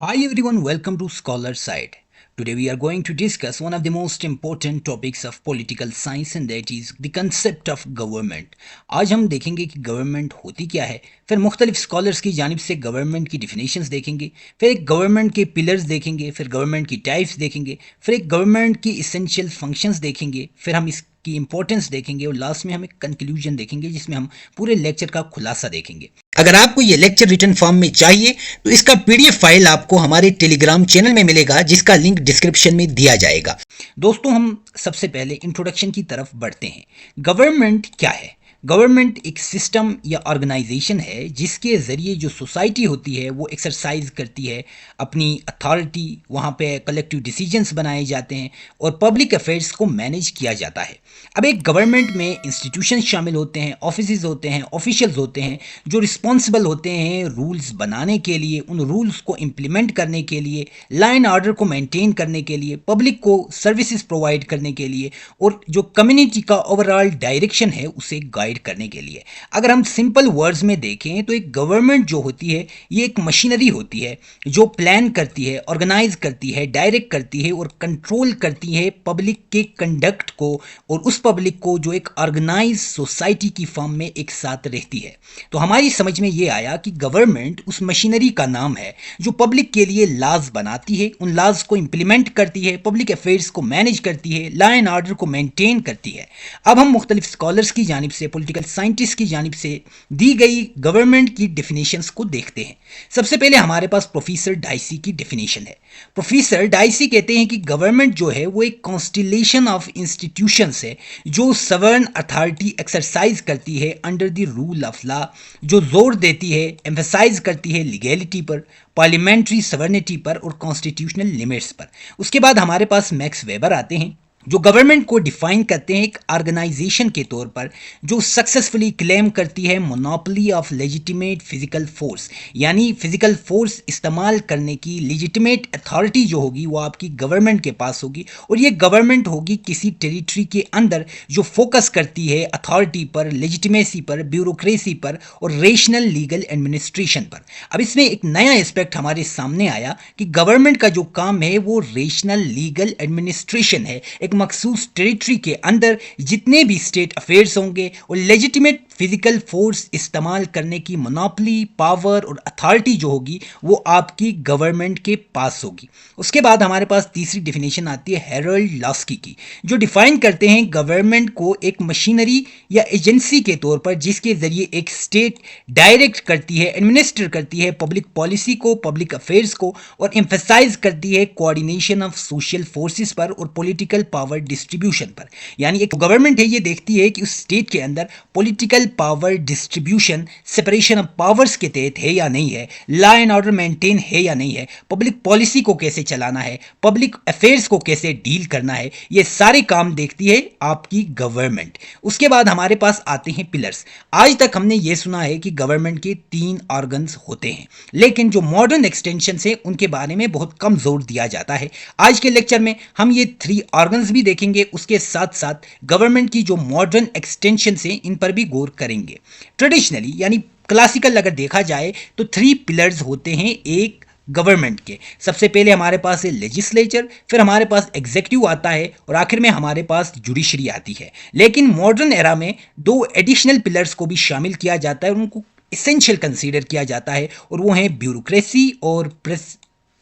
Hi everyone, welcome to Scholar Side. Today we are going to discuss one of the most important topics of political science and that is the concept of government. आज हम देखेंगे कि government होती क्या है, फिर मुख्तलिफ scholars की जानिब से गवर्नमेंट की डिफिनेशंस देखेंगे, फिर एक गवर्नमेंट के पिलर्स देखेंगे, फिर गवर्नमेंट की टाइप्स देखेंगे, फिर एक गवर्नमेंट की इसेंशियल फंक्शंस देखेंगे, फिर हम इसकी इंपॉर्टेंस देखेंगे और लास्ट में हम एक कंक्लूजन देखेंगे जिसमें हम पूरे लेक्चर का खुलासा देखेंगे। अगर आपको ये लेक्चर रिटन फॉर्म में चाहिए तो इसका पीडीएफ फाइल आपको हमारे टेलीग्राम चैनल में मिलेगा जिसका लिंक डिस्क्रिप्शन में दिया जाएगा। दोस्तों, हम सबसे पहले इंट्रोडक्शन की तरफ बढ़ते हैं। गवर्नमेंट क्या है? गवर्नमेंट एक सिस्टम या ऑर्गेनाइजेशन है जिसके ज़रिए जो सोसाइटी होती है वो एक्सरसाइज करती है अपनी अथॉरिटी, वहाँ पे कलेक्टिव डिसीजंस बनाए जाते हैं और पब्लिक अफेयर्स को मैनेज किया जाता है। अब एक गवर्नमेंट में इंस्टीट्यूशन शामिल होते हैं, ऑफिसेज होते हैं, ऑफिशियल्स होते हैं जो रिस्पॉन्सिबल होते हैं रूल्स बनाने के लिए, उन रूल्स को इम्प्लीमेंट करने के लिए, लॉ एंड ऑर्डर को मेंटेन करने के लिए, पब्लिक को सर्विसेज प्रोवाइड करने के लिए और जो कम्युनिटी का ओवरऑल डायरेक्शन है उसे गाइड करने के लिए। अगर हम सिंपल वर्ड्स में देखें तो एक गवर्नमेंट जो होती है ये एक मशीनरी होती है जो प्लान करती है, ऑर्गेनाइज करती है, डायरेक्ट करती है और कंट्रोल करती है पब्लिक के कंडक्ट को और उस पब्लिक को जो एक ऑर्गेनाइज सोसाइटी की फॉर्म में एक साथ रहती है। तो हमारी समझ में ये आया कि गवर्नमेंट उस मशीनरी का नाम है जो पब्लिक के लिए लॉज बनाती है, उन लॉज को इंप्लीमेंट करती है, पब्लिक अफेयर्स को मैनेज करती है, लॉ एंड ऑर्डर को मेंटेन करती है। अब हम मुख्तलिफ स्कॉलर्स की जानिब से, पॉलिटिकल साइंटिस्ट की जानिब से दी गई गवर्नमेंट की डेफिनेशंस को देखते हैं। सबसे पहले हमारे पास प्रोफेसर डाइसी की डेफिनेशन है। प्रोफेसर डाइसी कहते हैं कि गवर्नमेंट जो है वो एक कॉन्स्टिलेशन ऑफ इंस्टीट्यूशंस है जो सवर्न अथॉरिटी एक्सरसाइज करती है under the rule of law, जो जोर देती है, एम्फेसाइज करती है लीगैलिटी पर, पार्लियामेंट्री सवर्निटी पर और कॉन्स्टिट्यूशनल लिमिट्स पर। उसके बाद हमारे पास मैक्स वेबर आते हैं जो गवर्नमेंट को डिफाइन करते हैं एक ऑर्गेनाइजेशन के तौर पर जो सक्सेसफुली क्लेम करती है monopoly of legitimate physical force, यानी फिजिकल फोर्स इस्तेमाल करने की लेजिटिमेट अथॉरिटी जो होगी वो आपकी गवर्नमेंट के पास होगी और ये गवर्नमेंट होगी किसी टेरिटरी के अंदर जो फोकस करती है अथॉरिटी पर, लेजिटिमेसी पर, ब्यूरोक्रेसी पर और रेशनल लीगल एडमिनिस्ट्रेशन पर। अब इसमें एक नया एस्पेक्ट हमारे सामने आया कि गवर्नमेंट का जो काम है वो रेशनल लीगल एडमिनिस्ट्रेशन है। एक मखसूस टेरिटरी के अंदर जितने भी स्टेट अफेयर्स होंगे और लेजिटिमेट फिजिकल फोर्स इस्तेमाल करने की मोनोपोली, पावर और अथॉरिटी जो होगी वो आपकी गवर्नमेंट के पास होगी। उसके बाद हमारे पास तीसरी डेफिनेशन आती है हैरोल्ड लॉस्की की जो डिफाइन करते हैं गवर्नमेंट को एक मशीनरी या एजेंसी के तौर पर जिसके जरिए एक स्टेट डायरेक्ट करती है, एडमिनिस्टर करती है पब्लिक पॉलिसी को, पब्लिक अफेयर्स को और एम्फेसाइज करती है कोऑर्डिनेशन ऑफ सोशल फोर्सेस पर और पॉलिटिकल पावर डिस्ट्रीब्यूशन पर। यानी एक गवर्नमेंट है ये देखती है कि उस स्टेट के अंदर political power distribution, separation of powers के तहत है या नहीं है, लॉ एंड ऑर्डर मेंटेन है या नहीं है, पब्लिक पॉलिसी को कैसे चलाना है, पब्लिक अफेयर्स को कैसे डील करना है, ये सारे काम देखती है आपकी गवर्नमेंट। उसके बाद हमारे पास आते हैं पिलर्स। आज तक हमने ये सुना है कि गवर्नमेंट के 3 ऑर्गन्स होते हैं लेकिन जो मॉडर्न एक्सटेंशन है उनके बारे में बहुत कम जोर दिया जाता है। आज के लेक्चर में हम ये 3 ऑर्गन्स भी देखेंगे, उसके साथ साथ गवर्नमेंट की जो मॉडर्न एक्सटेंशन है इन पर भी गौर करेंगे। ट्रेडिशनली यानी क्लासिकल अगर देखा जाए तो 3 पिलर्स होते हैं एक गवर्नमेंट के। सबसे पहले हमारे पास है लेजिस्लेचर, फिर हमारे पास एग्जीक्यूटिव आता है और आखिर में हमारे पास जुडिशरी आती है। लेकिन मॉडर्न एरा में 2 एडिशनल पिलर्स को भी शामिल किया जाता है और उनको इसेंशियल कंसीडर किया जाता है और वो है ब्यूरोक्रेसी और प्रेस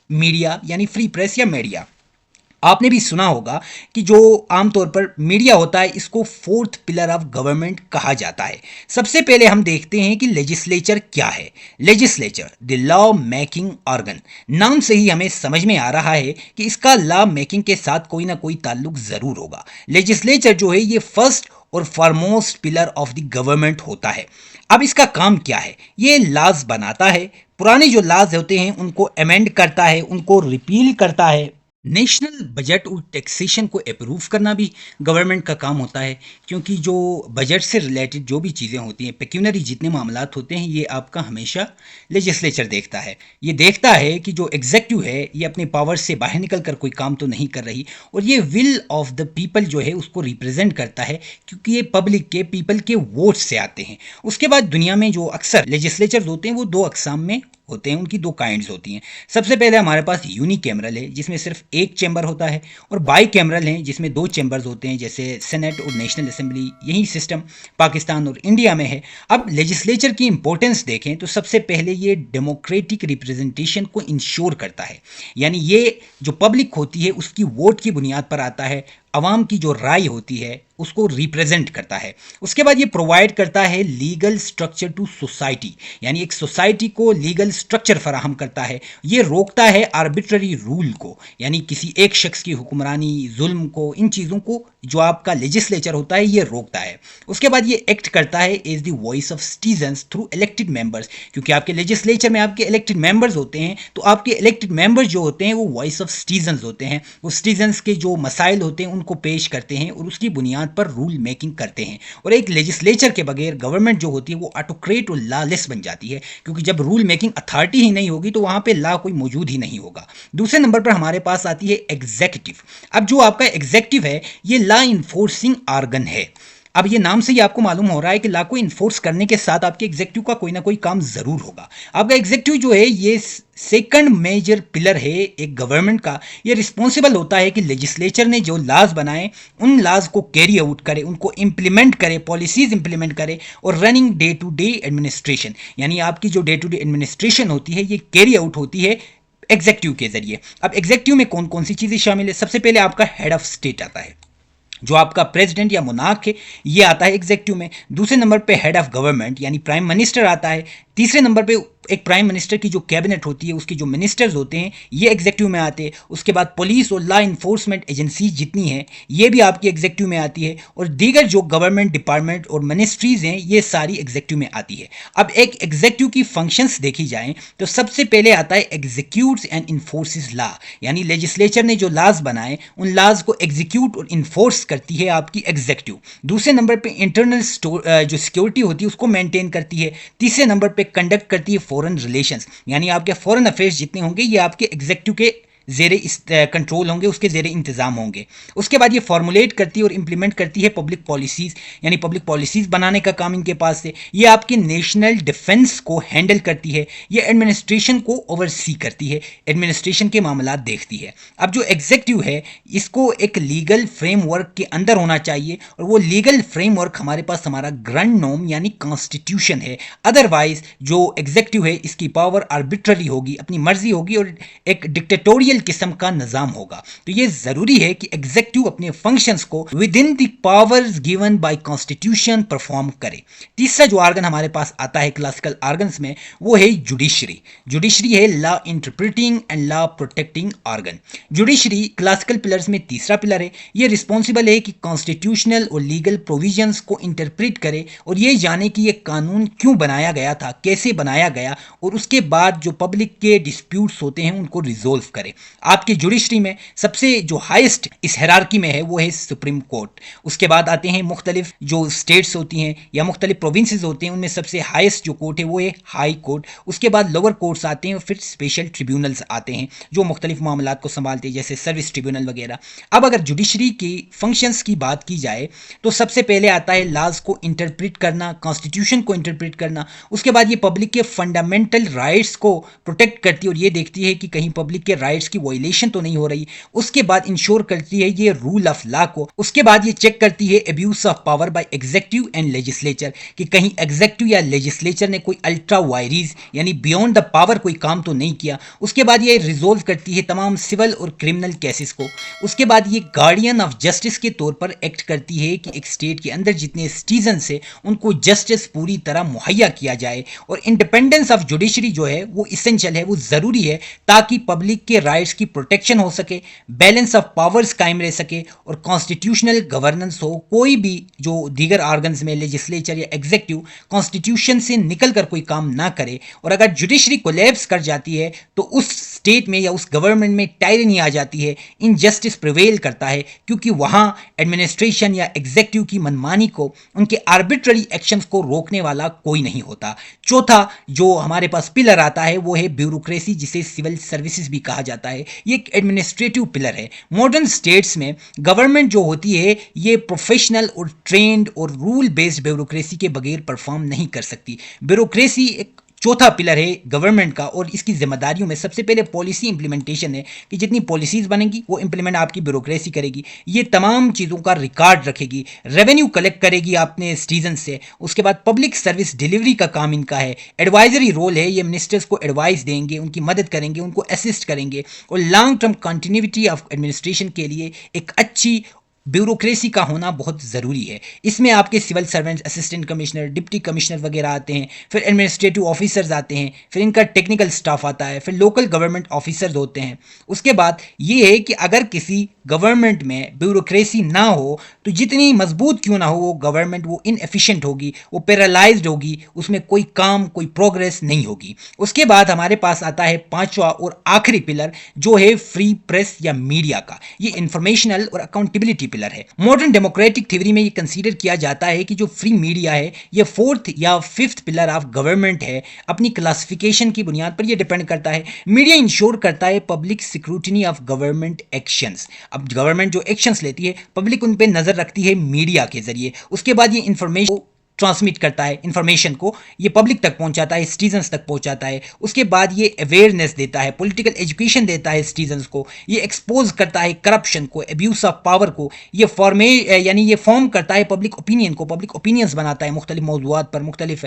मीडिया यानी फ्री प्रेस या मीडिया। आपने भी सुना होगा कि जो आमतौर पर मीडिया होता है इसको 4th पिलर ऑफ गवर्नमेंट कहा जाता है। सबसे पहले हम देखते हैं कि लेजिस्लेचर क्या है। Legislature the law making organ, नाम से ही हमें समझ में आ रहा है कि इसका लॉ मेकिंग के साथ कोई ना कोई ताल्लुक जरूर होगा। लेजिस्लेचर जो है ये फर्स्ट और foremost pillar of the government होता है। अब इसका काम क्या है? ये लॉज बनाता है, पुराने जो लॉज होते हैं उनको अमेंड करता है, उनको रिपील करता है। नेशनल बजट और टैक्सेशन को अप्रूव करना भी गवर्नमेंट का काम होता है क्योंकि जो बजट से रिलेटेड जो भी चीज़ें होती हैं, पेक्यूनरी जितने मामलात होते हैं ये आपका हमेशा लेजिस्लेचर देखता है। ये देखता है कि जो एग्जीक्यूटिव है ये अपने पावर से बाहर निकल कर कोई काम तो नहीं कर रही और ये विल ऑफ द पीपल जो है उसको रिप्रेजेंट करता है क्योंकि ये पब्लिक के, पीपल के वोट से आते हैं। उसके बाद दुनिया में जो अक्सर लेजिस्लेचर होते हैं वो 2 अकसाम में होते हैं उनकी दो काइंड्स होती हैं। सबसे पहले हमारे पास यूनिकैमरल है जिसमें सिर्फ एक चैम्बर होता है, और बाईकैमरल हैं जिसमें दो चैम्बर्स होते हैं, जैसे सेनेट और नेशनल असेंबली। यही सिस्टम पाकिस्तान और इंडिया में है। अब लेजिस्लेचर की इंपॉर्टेंस देखें तो सबसे पहले ये डेमोक्रेटिक रिप्रेजेंटेशन को इंश्योर करता है, यानी ये जो पब्लिक होती है उसकी वोट की बुनियाद पर आता है, आवाम की जो राय होती है उसको रिप्रेजेंट करता है। उसके बाद ये प्रोवाइड करता है लीगल स्ट्रक्चर टू सोसाइटी, यानी एक सोसाइटी को लीगल स्ट्रक्चर फराहम करता है। ये रोकता है आर्बिट्ररी रूल को, यानी किसी एक शख्स की हुक्मरानी, जुल्म को, इन चीज़ों को जो आपका लेजिस्लेचर होता है ये रोकता है। उसके बाद ये एक्ट करता है as the voice of citizens through elected members, क्योंकि आपके लेजिस्लेचर में आपके इलेक्टेड मेंबर्स होते हैं, तो आपके इलेक्टेड मेंबर्स जो होते हैं वो वॉइस ऑफ सिटीजन्स होते हैं। वो सिटीजन्स के जो मसाइल होते हैं उनको पेश करते हैं और उसकी बुनियाद पर रूल मेकिंग करते हैं। और एक लेजिस्लेचर के बगैर गवर्नमेंट जो होती है वो ऑटोक्रेट और लॉलेस बन जाती है, क्योंकि जब रूल मेकिंग अथॉरिटी ही नहीं होगी तो वहां पे लॉ कोई मौजूद ही नहीं होगा। दूसरे नंबर पर हमारे पास आती है एग्जीक्यूटिव। अब जो आपका एग्जीक्यूटिव है ये लॉ इन्फोर्सिंग ऑर्गन है। अब ये नाम से ही आपको मालूम हो रहा है कि लॉ को इन्फोर्स करने के साथ आपके एग्जीक्यूटिव का कोई ना कोई काम जरूर होगा। आपका एग्जीक्यूटिव जो है ये सेकंड मेजर पिलर है एक गवर्नमेंट का। ये रिस्पॉन्सिबल होता है कि लेजिस्लेचर ने जो लॉज बनाए उन लॉज को कैरी आउट करे, उनको इंप्लीमेंट करे, पॉलिसीज इंप्लीमेंट करे, और running day to day administration, यानी आपकी जो डे टू डे एडमिनिस्ट्रेशन होती है ये कैरी आउट होती है एग्जीक्यूटिव के जरिए। अब एग्जीक्यूटिव में कौन कौन सी चीज़ें शामिल है? सबसे पहले आपका हेड ऑफ स्टेट आता है, जो आपका प्रेसिडेंट या मोनार्क है, ये आता है एग्जीक्यूटिव में। दूसरे नंबर पे हेड ऑफ गवर्नमेंट यानी प्राइम मिनिस्टर आता है। तीसरे नंबर पे एक प्राइम मिनिस्टर की जो कैबिनेट होती है उसके जो मिनिस्टर्स होते हैं ये एग्जीक्यूटिव में आते हैं। उसके बाद पुलिस और लॉ इन्फोर्समेंट एजेंसीज जितनी हैं ये भी आपकी एग्जीक्यूटिव में आती है, और दीगर जो गवर्नमेंट डिपार्टमेंट और मिनिस्ट्रीज हैं ये सारी एग्जीक्यूटिव में आती है। अब एक एग्जीक्यूटिव की फंक्शंस देखी जाएं तो सबसे पहले आता है एग्जीक्यूट्स एंड इन्फोर्सेस लॉ, यानी लेजिस्लेचर ने जो लॉज बनाए उन लॉज को एग्जीक्यूट और इन्फोर्स करती है आपकी एग्जीक्यूटिव। दूसरे नंबर पे इंटरनल जो सिक्योरिटी होती है उसको मेंटेन करती है। तीसरे नंबर पे कंडक्ट करती है फॉरेन रिलेशंस, यानी आपके फॉरेन अफेयर्स जितने होंगे ये आपके एग्जीक्यूटिव के जेरे कंट्रोल होंगे, उसके जेरे इंतजाम होंगे। उसके बाद ये फॉर्मुलेट करती है और इंप्लीमेंट करती है पब्लिक पॉलिसीज, यानी पब्लिक पॉलिसीज बनाने का काम इनके पास है। ये आपके नेशनल डिफेंस को हैंडल करती है, ये एडमिनिस्ट्रेशन को ओवरसी करती है, एडमिनिस्ट्रेशन के मामला देखती है। अब जो एग्जीक्यूटिव है इसको एक लीगल फ्रेमवर्क के अंदर होना चाहिए, और वो लीगल फ्रेमवर्क हमारे पास हमारा ग्रैंड नॉर्म यानी कॉन्स्टिट्यूशन है। अदरवाइज जो एग्जीक्यूटिव है इसकी पावर आर्बिट्ररी होगी, अपनी मर्जी होगी, और एक डिक्टेटोरियल किस्म का निजाम होगा। तो ये जरूरी है कि एग्जीक्यूटिव अपने फंक्शंस को with in the powers given by constitution perform करे। तीसरा जो ऑर्गन हमारे पास आता है क्लासिकल ऑर्गन्स में वो है जुडिशरी। जुडिशरी है law interpreting and law protecting organ. Judiciary classical pillars में तीसरा पिलर है। ये रिस्पॉन्सिबल है कि कॉन्स्टिट्यूशनल और लीगल प्रोविजंस को इंटरप्रिट करे और ये जाने कि ये कानून क्यों बनाया गया था, कैसे बनाया गया, और उसके बाद जो पब्लिक के डिस्प्यूट्स होते हैं उनको रिजोल्व करे। आपकी जुडिशरी में सबसे जो हाईएस्ट इस हायरार्की में है वो है सुप्रीम कोर्ट। उसके बाद आते हैं मुख्तलिफ जो स्टेट्स होती हैं या मुख्तलिफ प्रोविंसेस होते हैं, उनमें सबसे हाईएस्ट जो कोर्ट है वो है हाई कोर्ट। उसके बाद लोअर कोर्ट्स आते हैं और फिर स्पेशल ट्रिब्यूनल्स आते हैं जो मुख्तलिफ मामलात को संभालते हैं, जैसे सर्विस ट्रिब्यूनल वगैरह। अब अगर जुडिशरी की फंक्शंस की बात की जाए तो सबसे पहले आता है लॉज को इंटरप्रिट करना, कॉन्स्टिट्यूशन को इंटरप्रिट करना। उसके बाद ये पब्लिक के फंडामेंटल राइट्स को प्रोटेक्ट करती है और ये देखती है कि कहीं पब्लिक के राइट्स की वायलेशन तो नहीं हो रही। उसके बाद इंश्योर करती है ये रूल ऑफ लॉ को। उसके बाद ये चेक करती है abuse of power bye executive and legislature, कि कहीं एग्जीक्यूटिव या लेजिस्लेचर ने कोई अल्ट्रा वायरीज यानी बियॉन्ड द पावर कोई काम तो नहीं किया। उसके बाद ये रिजोल्व करती है तमाम सिविल और क्रिमिनल केसेस को। उसके बाद ये गार्डियन ऑफ जस्टिस के तौर पर एक्ट करती है कि एक स्टेट के अंदर जितने सिटीजन है उनको जस्टिस पूरी तरह मुहैया किया जाए। और इंडिपेंडेंस ऑफ जुडिशरी जो है वो इसेंशियल है, वो जरूरी है ताकि पब्लिक के राइट्स की प्रोटेक्शन हो सके, बैलेंस ऑफ पावर्स कायम रह सके और कॉन्स्टिट्यूशनल गवर्नेंस हो। कोई भी जो दीगर ऑर्गन्स में लेजिस्लेचर या एग्जीक्यूटिव कॉन्स्टिट्यूशन से निकल कर कोई काम ना करे, और अगर जुडिशरी कोलैप्स कर जाती है तो उस स्टेट में या उस गवर्नमेंट में टायरनी आ जाती है, इनजस्टिस प्रिवेल करता है, क्योंकि वहां एडमिनिस्ट्रेशन या एग्जीक्यूटिव की मनमानी को, उनके आर्बिट्ररी एक्शंस को रोकने वाला कोई नहीं होता। चौथा जो हमारे पास पिलर आता है वो है ब्यूरोक्रेसी, जिसे सिविल सर्विसेज भी कहा जाता है। ये एक एडमिनिस्ट्रेटिव पिलर है। मॉडर्न स्टेट्स में गवर्नमेंट जो होती है ये प्रोफेशनल और ट्रेंड और रूल बेस्ड ब्यूरोक्रेसी के बगैर परफॉर्म नहीं कर सकती। ब्यूरोक्रेसी एक चौथा पिलर है गवर्नमेंट का, और इसकी जिम्मेदारियों में सबसे पहले पॉलिसी इंप्लीमेंटेशन है कि जितनी पॉलिसीज बनेंगी वो इंप्लीमेंट आपकी ब्यूरोक्रेसी करेगी, ये तमाम चीज़ों का रिकॉर्ड रखेगी, रेवेन्यू कलेक्ट करेगी अपने सिटीजन से। उसके बाद पब्लिक सर्विस डिलीवरी का काम इनका है, एडवाइजरी रोल है, ये मिनिस्टर्स को एडवाइस देंगे, उनकी मदद करेंगे, उनको असिस्ट करेंगे, और long term continuity of administration के लिए एक अच्छी ब्यूरोक्रेसी का होना बहुत ज़रूरी है। इसमें आपके civil servants, assistant commissioner, deputy commissioner वगैरह आते हैं, फिर एडमिनिस्ट्रेटिव ऑफिसर्स आते हैं, फिर इनका टेक्निकल स्टाफ आता है, फिर लोकल गवर्नमेंट ऑफिसर्स होते हैं। उसके बाद ये है कि अगर किसी गवर्नमेंट में ब्यूरोक्रेसी ना हो तो जितनी मजबूत क्यों ना हो वो गवर्नमेंट, वो इनएफिशिएंट होगी, वो पैरालाइज्ड होगी, उसमें कोई काम, कोई प्रोग्रेस नहीं होगी। उसके बाद हमारे पास आता है पांचवा और आखिरी पिलर, जो है फ्री प्रेस या मीडिया का। ये इंफॉर्मेशनल और अकाउंटेबिलिटी पिलर है। मॉडर्न डेमोक्रेटिक थ्योरी में ये कंसीडर किया जाता है कि जो फ्री मीडिया है ये फोर्थ या फिफ्थ पिलर ऑफ गवर्नमेंट है। अपनी क्लासिफिकेशन की बुनियाद पर ये डिपेंड करता है। मीडिया इंश्योर करता है public scrutiny of government actions. अब गवर्नमेंट जो एक्शंस लेती है, पब्लिक उन पे नजर रखती है मीडिया के जरिए। उसके बाद ये इंफॉर्मेशन ट्रांसमिट करता है, इंफॉर्मेशन को ये पब्लिक तक पहुंचाता है, सिटीजन्स तक पहुंचाता है। उसके बाद ये अवेयरनेस देता है, पॉलिटिकल एजुकेशन देता है सिटीजन्स को, ये एक्सपोज करता है करप्शन को, एब्यूज ऑफ पावर को, ये ये फॉर्म करता है पब्लिक ओपिनियन को, पब्लिक ओपिनियंस बनाता है मुख्तलिफ मौजूआत पर, मुख्तलिफ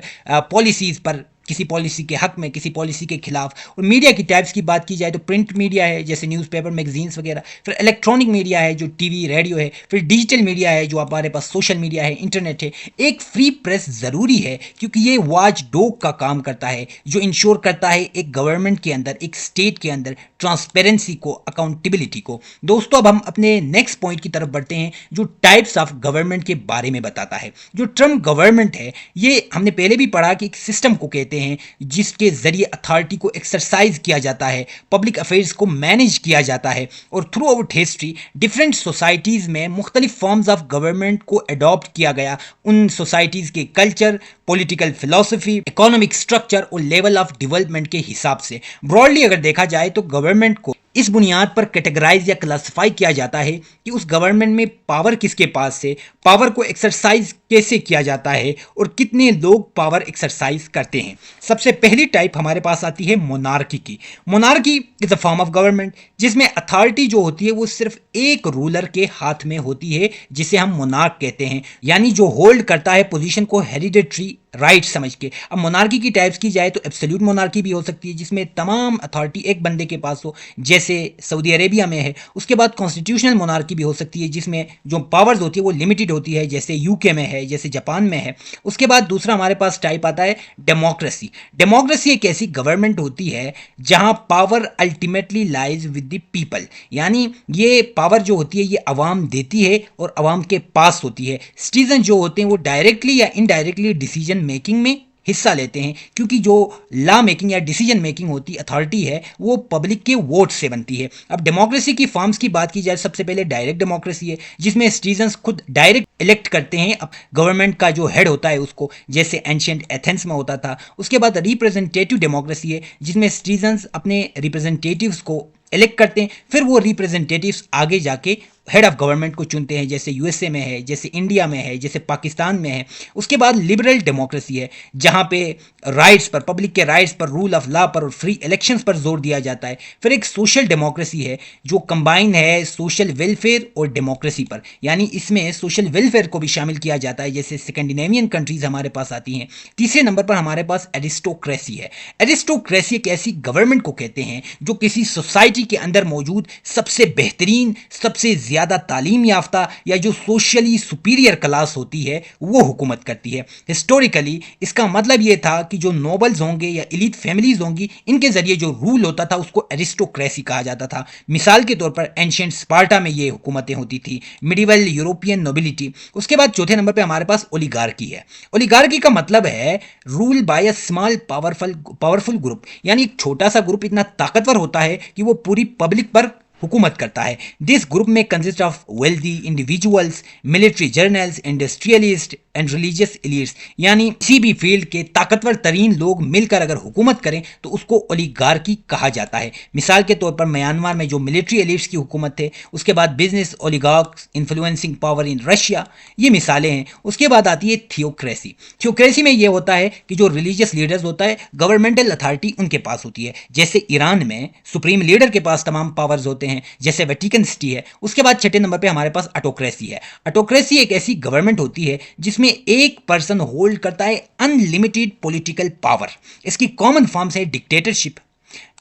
पॉलिसीज़ पर, किसी पॉलिसी के हक में, किसी पॉलिसी के खिलाफ। और मीडिया की टाइप्स की बात की जाए तो प्रिंट मीडिया है जैसे न्यूज़पेपर, मैगजीन्स वगैरह, फिर इलेक्ट्रॉनिक मीडिया है जो टीवी, रेडियो है, फिर डिजिटल मीडिया है जो हमारे पास सोशल मीडिया है, इंटरनेट है। एक फ्री प्रेस ज़रूरी है क्योंकि ये वॉच डॉग का काम करता है, जो इंश्योर करता है एक गवर्नमेंट के अंदर, एक स्टेट के अंदर ट्रांसपेरेंसी को, अकाउंटेबिलिटी को। दोस्तों अब हम अपने नेक्स्ट पॉइंट की तरफ बढ़ते हैं जो टाइप्स ऑफ गवर्नमेंट के बारे में बताता है। जो टर्म गवर्नमेंट है ये हमने पहले भी पढ़ा कि एक सिस्टम को कहते हैं जिसके जरिए अथॉरिटी को एक्सरसाइज किया जाता है, पब्लिक अफेयर्स को मैनेज किया जाता है। और through out history different societies में मुख्तलिफ फॉर्म्स ऑफ गवर्नमेंट को अडॉप्ट किया गया, उन सोसाइटीज़ के culture, political philosophy, economic structure और लेवल ऑफ डेवलपमेंट के हिसाब से। ब्रॉडली अगर देखा जाए तो गवर्नमेंट को इस बुनियाद पर कैटेगराइज या क्लासिफाई किया जाता है कि उस गवर्नमेंट में पावर किसके पास है, पावर को एक्सरसाइज कैसे किया जाता है और कितने लोग पावर एक्सरसाइज करते हैं। सबसे पहली टाइप हमारे पास आती है मोनार्की की। Monarchy is a form of government जिसमें अथॉरिटी जो होती है वो सिर्फ एक रूलर के हाथ में होती है, जिसे हम मोनार्क कहते हैं, यानी जो होल्ड करता है पोजीशन को हेरिडेटरी राइट समझ के। अब मोनार्की की टाइप्स की जाए तो एब्सोल्यूट मोनार्की भी हो सकती है जिसमें तमाम अथॉरिटी एक बंदे के पास हो, जैसे सऊदी अरेबिया में है। उसके बाद कॉन्स्टिट्यूशनल मोनार्की भी हो सकती है जिसमें जो पावर्स होती है वो लिमिटेड होती है, जैसे यूके में है, जैसे जापान में है। उसके बाद दूसरा हमारे पास टाइप आता है डेमोक्रेसी। डेमोक्रेसी एक ऐसी गवर्नमेंट होती है जहां power ultimately lies with the people, यानी ये पावर जो होती है ये अवाम देती है और अवाम के पास होती है। सिटीजन जो होते हैं वो डायरेक्टली या इनडायरेक्टली डिसीजन मेकिंग में हिस्सा लेते हैं, क्योंकि जो लॉ मेकिंग या डिसीजन मेकिंग होती अथॉरिटी है वो पब्लिक के वोट से बनती है। अब डेमोक्रेसी की फॉर्म्स की बात की जाए, सबसे पहले डायरेक्ट डेमोक्रेसी है जिसमें सिटीजन्स खुद डायरेक्ट इलेक्ट करते हैं अब गवर्नमेंट का जो हेड होता है उसको, जैसे एंशिएंट एथेंस में होता था। उसके बाद रिप्रेजेंटेटिव डेमोक्रेसी है जिसमें सिटीजन्स अपने रिप्रेजेंटेटिव्स को इलेक्ट करते हैं, फिर वो रिप्रेजेंटेटिव्स आगे जाके हेड ऑफ गवर्नमेंट को चुनते हैं, जैसे यूएसए में है, जैसे इंडिया में है, जैसे पाकिस्तान में है। उसके बाद लिबरल डेमोक्रेसी है जहां पे राइट्स पर, पब्लिक के राइट्स पर, रूल ऑफ लॉ पर और फ्री इलेक्शंस पर जोर दिया जाता है। फिर एक सोशल डेमोक्रेसी है जो कंबाइन है सोशल वेलफेयर और डेमोक्रेसी पर, यानी इसमें सोशल वेलफेयर को भी शामिल किया जाता है, जैसे स्कैंडिनेवियन कंट्रीज हमारे पास आती हैं। तीसरे नंबर पर हमारे पास एरिस्टोक्रेसी है। एरिस्टोक्रेसी एक ऐसी गवर्नमेंट को कहते हैं जो किसी सोसाइटी के अंदर मौजूद सबसे बेहतरीन, सबसे ज्यादा तालीम याफ्ता या जो सोशली सुपीरियर क्लास होती है वो हुकूमत करती है। हिस्टोरिकली इसका मतलब ये था कि जो नोबल्स होंगे या एलीट फैमिलीज होंगी, इनके जरिए जो रूल होता था उसको एरिस्टोक्रेसी कहा जाता था। मिसाल के तौर पर एंशिएंट स्पार्टा में ये हुकूमतें होती थी, मिडिवल यूरोपियन नोबिलिटी। उसके बाद चौथे नंबर पर हमारे पास ओलिगार्की है। ओलिगार्की का मतलब है rule by a small powerful group, यानी एक छोटा सा ग्रुप इतना ताकतवर होता है कि वो पूरी पब्लिक पर हुकूमत करता है। दिस ग्रुप में consist of wealthy individuals, military journals, industrialist, and religious elites, यानी किसी भी फील्ड के ताकतवर तरीन लोग मिलकर अगर हुकूमत करें तो उसको ओलिगार्की कहा जाता है। मिसाल के तौर पर म्यांमार में जो मिलिट्री एलिट्स की हुकूमत थे, उसके बाद business oligarchs influencing power in Russia, ये मिसालें हैं। उसके बाद आती है थियोक्रेसी। थियोक्रेसी में यह होता है कि जो रिलीजियस लीडर्स होता है, गवर्नमेंटल अथॉरिटी उनके पास होती है। जैसे ईरान में सुप्रीम लीडर के पास तमाम पावर्स होते हैं, जैसे वेटिकन सिटी है। उसके बाद छठे नंबर पे हमारे पास ऑटोक्रेसी है। ऑटोक्रेसी एक ऐसी गवर्नमेंट होती है जिसमें एक पर्सन होल्ड करता है अनलिमिटेड पॉलिटिकल पावर। इसकी कॉमन फॉर्म्स है डिक्टेटरशिप।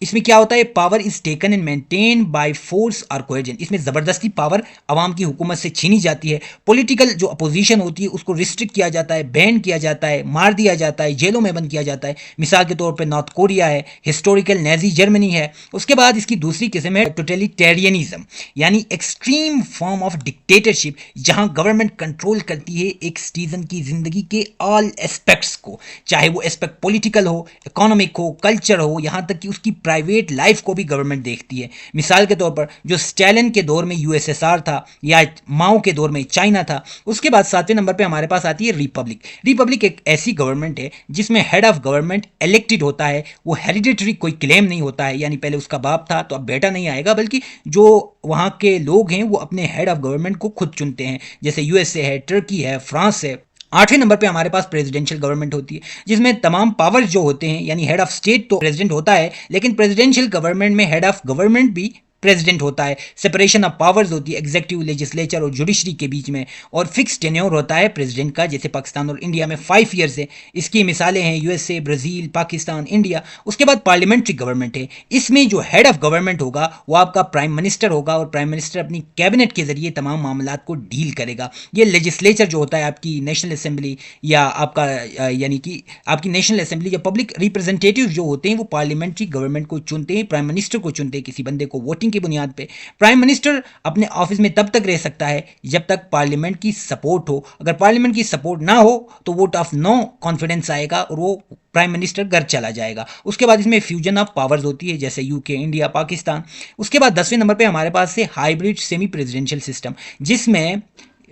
इसमें क्या होता है, power is taken and maintain by force और कोएजन। इसमें जबरदस्ती पावर अवाम की हुकूमत से छीनी जाती है। पॉलिटिकल जो अपोजिशन होती है उसको रिस्ट्रिक्ट किया जाता है, बैन किया जाता है, मार दिया जाता है, जेलों में बंद किया जाता है। मिसाल के तौर पर नॉर्थ कोरिया है, हिस्टोरिकल नाजी जर्मनी है। उसके बाद इसकी दूसरी किस्म है टोटलिटेरियनिज्म, यानी एक्सट्रीम फॉर्म ऑफ डिक्टेटरशिप, जहां गवर्नमेंट कंट्रोल करती है एक सिटीजन की जिंदगी के ऑल एस्पेक्ट्स को, चाहे वो एस्पेक्ट पॉलिटिकल हो, इकोनॉमिक हो, कल्चर हो, यहां तक कि उसकी प्राइवेट लाइफ को भी गवर्नमेंट देखती है। मिसाल के तौर पर जो स्टालिन के दौर में यूएसएसआर था या माओ के दौर में चाइना था। उसके बाद सातवें नंबर पे हमारे पास आती है रिपब्लिक। रिपब्लिक एक ऐसी गवर्नमेंट है जिसमें हेड ऑफ गवर्नमेंट इलेक्टेड होता है। वो हेरिडिटरी कोई क्लेम नहीं होता है, यानी पहले उसका बाप था तो अब बेटा नहीं आएगा, बल्कि जो वहां के लोग हैं वो अपने हेड ऑफ गवर्नमेंट को खुद चुनते हैं। जैसे यूएसए है, टर्की है, फ्रांस है। आठवें नंबर पे हमारे पास प्रेसिडेंशियल गवर्नमेंट होती है, जिसमें तमाम पावर्स जो होते हैं, यानी हेड ऑफ स्टेट तो प्रेसिडेंट होता है, लेकिन प्रेसिडेंशियल गवर्नमेंट में हेड ऑफ गवर्नमेंट भी प्रेसिडेंट होता है। सेपरेशन ऑफ पावर्स होती है एग्जीक्यूटिव, लेजिस्लेचर और जुडिशरी के बीच में, और फिक्स टेन्योर होता है प्रेसिडेंट का, जैसे पाकिस्तान और इंडिया में 5 ईयर्स है। इसकी मिसालें हैं यूएसए, ब्राजील, पाकिस्तान, इंडिया। उसके बाद पार्लियामेंट्री गवर्नमेंट है। इसमें जो हेड ऑफ गवर्नमेंट होगा वो आपका प्राइम मिनिस्टर होगा, और प्राइम मिनिस्टर अपनी कैबिनेट के जरिए तमाम मामला को डील करेगा। ये लेजिस्लेचर जो होता है आपकी नेशनल असेंबली या आपका यानी कि आपकी नेशनल असेंबली या पब्लिक रिप्रेजेंटेटिव जो होते हैं वो पार्लियामेंट्री गवर्नमेंट को चुनते हैं, प्राइम मिनिस्टर को चुनते हैं किसी बंदे को वोटिंग की बुनियाद पे। प्राइम मिनिस्टर अपने ऑफिस में तब तक रह सकता है जब तक पार्लियामेंट की सपोर्ट हो। अगर पार्लियामेंट की सपोर्ट ना हो तो वोट ऑफ नो कॉन्फिडेंस आएगा और वो प्राइम मिनिस्टर घर चला जाएगा। उसके बाद इसमें फ्यूजन ऑफ पावर्स होती है, जैसे यूके, इंडिया, पाकिस्तान। उसके बाद 10वें नंबर पे हमारे पास है हाइब्रिड सेमी प्रेसिडेंशियल सिस्टम, जिसमें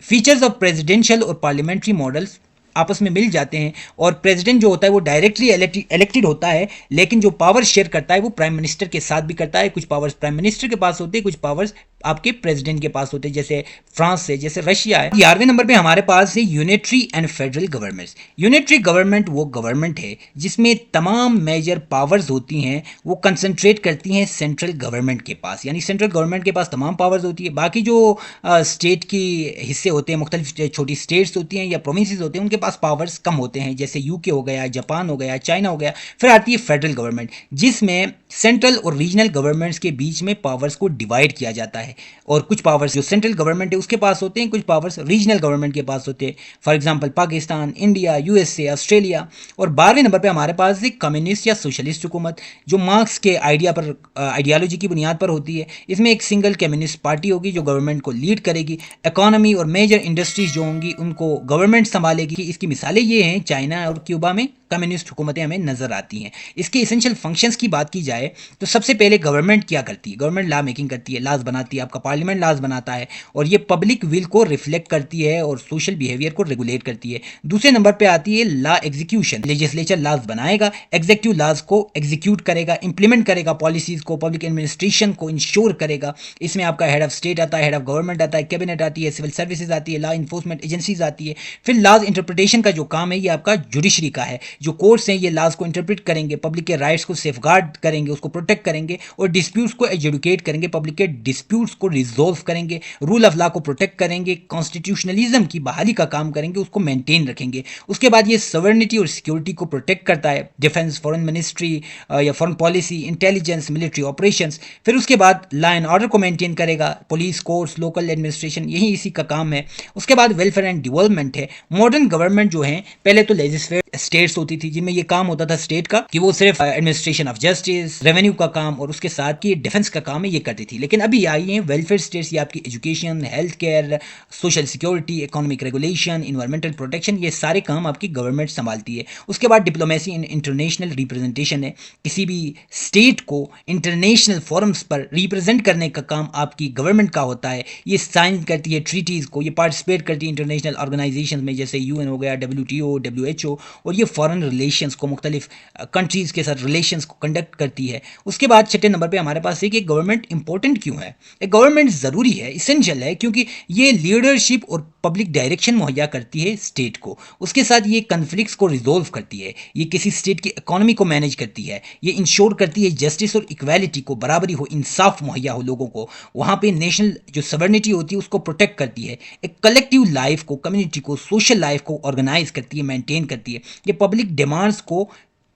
फीचर्स ऑफ प्रेसिडेंशियल और पार्लियामेंट्री मॉडल्स आपस में मिल जाते हैं। और प्रेसिडेंट जो होता है वो डायरेक्टली इलेक्टेड होता है, लेकिन जो पावर शेयर करता है वो प्राइम मिनिस्टर के साथ भी करता है। कुछ पावर्स प्राइम मिनिस्टर के पास होते हैं, कुछ पावर्स आपके प्रेसिडेंट के पास होते हैं, जैसे फ्रांस है, जैसे रशिया है। 11वें नंबर पे हमारे पास है unitary and federal governments. Unitary government वो गवर्नमेंट है जिसमें तमाम मेजर पावर्स होती हैं, वो कंसंट्रेट करती हैं सेंट्रल गवर्नमेंट के पास, यानी सेंट्रल गवर्नमेंट के पास तमाम पावर्स होती है। बाकी जो स्टेट की हिस्से होते हैं, मुख्तलिफ छोटी स्टेट्स होती हैं या प्रोविंसेस होते हैं, उनके पास पावर्स कम होते हैं, जैसे यूके हो गया, जापान हो गया, चाइना हो गया। फिर आती है फेडरल गवर्नमेंट, जिसमें सेंट्रल और रीजनल गवर्नमेंट्स के बीच में पावर्स को डिवाइड किया जाता है, और कुछ पावर्स जो सेंट्रल गवर्नमेंट है उसके पास होते हैं, कुछ पावर्स रीजनल गवर्नमेंट के पास होते हैं। For example Pakistan, India, USA, Australia. और 12वें नंबर पे हमारे पास है कम्युनिस्ट या सोशलिस्ट हुकूमत, जो मार्क्स के आइडियालॉजी की बुनियाद पर होती है। इसमें एक सिंगल कम्युनिस्ट पार्टी होगी जो गवर्नमेंट को लीड करेगी। इकोनॉमी और मेजर इंडस्ट्रीज जो होंगी उनको गवर्नमेंट संभालेगी। इसकी मिसालें ये हैं, चाइना और क्यूबा में कम्युनिस्ट हुकूमतें हमें नजर आती हैं। इसके इसेंशियल फंक्शंस की बात की जाए तो सबसे पहले गवर्नमेंट क्या करती है, गवर्नमेंट लॉ मेकिंग करती है, लॉज बनाती है, आपका पार्लियामेंट लॉज बनाता है, और ये पब्लिक विल को रिफ्लेक्ट करती है और सोशल बिहेवियर को रेगुलेट करती है। दूसरे नंबर पे आती है लॉ एग्जीक्यूशन। लेजिस्लेचर लॉज बनाएगा, एग्जीक्यूटिव लॉज को एग्जीक्यूट करेगा, इंप्लीमेंट करेगा, पॉलिसीज को, पब्लिक एडमिनिस्ट्रेशन को इंश्योर करेगा। इसमें आपका हेड ऑफ स्टेट आता है, हेड ऑफ गवर्नमेंट आता है, कैबिनेट आती है, सिविल सर्विसेज आती है, लॉ इन्फोर्समेंट एजेंसीज आती है। फिर लॉज इंटरप्रिटेशन का जो काम है ये आपका जुडिशरी का है। जो कोर्ट्स हैं ये लॉज को इंटरप्रेट करेंगे, पब्लिक के राइट्स को सेफगार्ड करेंगे, उसको प्रोटेक्ट करेंगे, और डिस्प्यूट्स को एजुकेट करेंगे, पब्लिक के डिस्प्यूट्स को रिजोल्व करेंगे, रूल ऑफ लॉ को प्रोटेक्ट करेंगे, कॉन्स्टिट्यूशनलिज्म की बहाली का काम करेंगे, उसको मेंटेन रखेंगे। उसके बाद ये सवर्निटी और सिक्योरिटी को प्रोटेक्ट करता है, डिफेंस, फॉरेन मिनिस्ट्री या foreign policy, intelligence, military operations. फिर उसके बाद लॉ एंड ऑर्डर को मेंटेन करेगा, पुलिस, कोर्ट्स, लोकल एडमिनिस्ट्रेशन, यही इसी का काम है। उसके बाद वेलफेयर एंड डेवलपमेंट है। मॉडर्न गवर्नमेंट जो है, पहले तो लेजिस्लेटिव स्टेट्स होती होती थी जिनमें ये काम होता था स्टेट का कि वो सिर्फ एडमिनिस्ट्रेशन ऑफ जस्टिस, रेवेन्यू का काम और उसके साथ की डिफेंस का काम है ये करती थी। लेकिन अभी आई है वेलफेयर स्टेट्स, ये आपकी education, health care, social security, economic regulation, environmental protection, ये सारे काम आपकी गवर्नमेंट संभालती है। उसके बाद डिप्लोमेसी इन इंटरनेशनल रिप्रेजेंटेशन है, किसी भी स्टेट को इंटरनेशनल फोरम्स पर रिप्रेजेंट करने का काम आपकी गवर्नमेंट का होता है। ये साइन करती है ट्रीटीज़ को, ये पार्टिसिपेट करती है इंटरनेशनल ऑर्गेनाइजेशन में जैसे यूएन हो गया, WTO, WHO, और ये फॉरेन रिलेशंस को, मुख्तलिफ कंट्रीज़ के साथ रिलेशंस को कंडक्ट करती है। उसके बाद छठे नंबर पे हमारे पास है कि गवर्नमेंट इंपॉर्टेंट क्यों है। एक गवर्नमेंट ज़रूरी है, इसेंशियल है, क्योंकि ये लीडरशिप और पब्लिक डायरेक्शन मुहैया करती है स्टेट को। उसके साथ ये कन्फ्लिक्ट्स को रिजोल्व करती है, ये किसी स्टेट की इकोनॉमी को मैनेज करती है, ये इंश्योर करती है जस्टिस और इक्वालिटी को, बराबरी हो, इंसाफ मुहैया हो लोगों को। वहाँ पे नेशनल जो सवर्निटी होती है उसको प्रोटेक्ट करती है, एक कलेक्टिव लाइफ को, कम्युनिटी को, सोशल लाइफ को ऑर्गेनाइज करती है, मेंटेन करती है। ये पब्लिक डिमांड्स को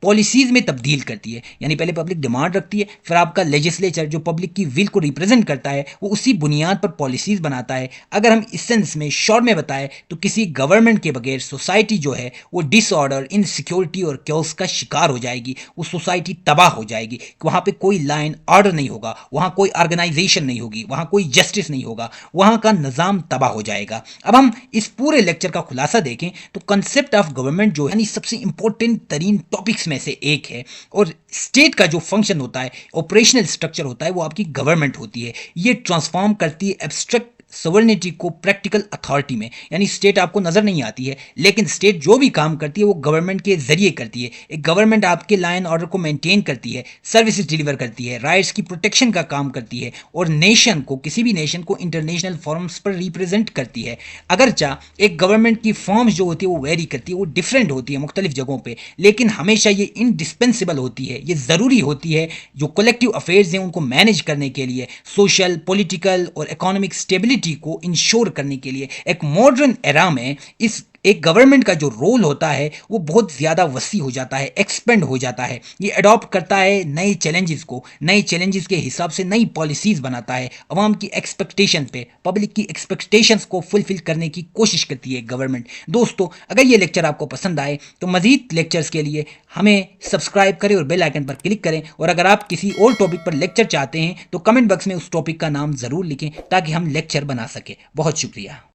पॉलिसीज़ में तब्दील करती है, यानी पहले पब्लिक डिमांड रखती है, फिर आपका लेजिस्लेचर जो पब्लिक की विल को रिप्रेजेंट करता है वो उसी बुनियाद पर पॉलिसीज़ बनाता है। अगर हम इस सेंस में शॉर्ट में बताएं तो किसी गवर्नमेंट के बगैर सोसाइटी जो है वो डिसऑर्डर, इनसिक्योरिटी और क्योस का शिकार हो जाएगी, वो सोसाइटी तबाह हो जाएगी। वहाँ पे कोई लाइन ऑर्डर नहीं होगा, वहाँ कोई ऑर्गेनाइजेशन नहीं होगी, वहाँ कोई जस्टिस नहीं होगा, वहाँ का निज़ाम तबाह हो जाएगा। अब हम इस पूरे लेक्चर का खुलासा देखें तो कंसेप्ट ऑफ गवर्नमेंट जो है यानी सबसे इंपॉर्टेंट तरीन टॉपिक्स में से एक है, और स्टेट का जो फंक्शन होता है, ऑपरेशनल स्ट्रक्चर होता है, वो आपकी गवर्नमेंट होती है। ये ट्रांसफॉर्म करती है एब्स्ट्रैक्ट सवर्निटी को प्रैक्टिकल अथॉरिटी में, यानी स्टेट आपको नजर नहीं आती है लेकिन स्टेट जो भी काम करती है वो गवर्नमेंट के जरिए करती है। एक गवर्नमेंट आपके लाइन एंड ऑर्डर को मेंटेन करती है, सर्विसेज डिलीवर करती है, राइट्स की प्रोटेक्शन का काम करती है, और नेशन को, किसी भी नेशन को इंटरनेशनल फॉरम्स पर रिप्रेजेंट करती है। अगरचा एक गवर्नमेंट की फॉर्म्स जो होती है वो वेरी करती है, वो डिफरेंट होती है मुख्तलिफ जगहों पर, लेकिन हमेशा ये इंडिस्पेंसिबल होती है, ये ज़रूरी होती है जो कलेक्टिव अफेयर्स हैं उनको मैनेज करने के लिए, सोशल, पॉलिटिकल और इकोनॉमिक स्टेबिलिटी को इंश्योर करने के लिए। एक मॉडर्न एरा में इस एक गवर्नमेंट का जो रोल होता है वो बहुत ज़्यादा वसी हो जाता है, एक्सपेंड हो जाता है। ये अडॉप्ट करता है नए चैलेंजेस को, नए चैलेंजेस के हिसाब से नई पॉलिसीज़ बनाता है, अवाम की एक्सपेक्टेशन पे, पब्लिक की एक्सपेक्टेशंस को फुलफिल करने की कोशिश करती है गवर्नमेंट। दोस्तों, अगर ये लेक्चर आपको पसंद आए तो मज़ीद लेक्चर्स के लिए हमें सब्सक्राइब करें और बेल आइकन पर क्लिक करें, और अगर आप किसी और टॉपिक पर लेक्चर चाहते हैं तो कमेंट बॉक्स में उस टॉपिक का नाम ज़रूर लिखें ताकि हम लेक्चर बना सकें। बहुत शुक्रिया।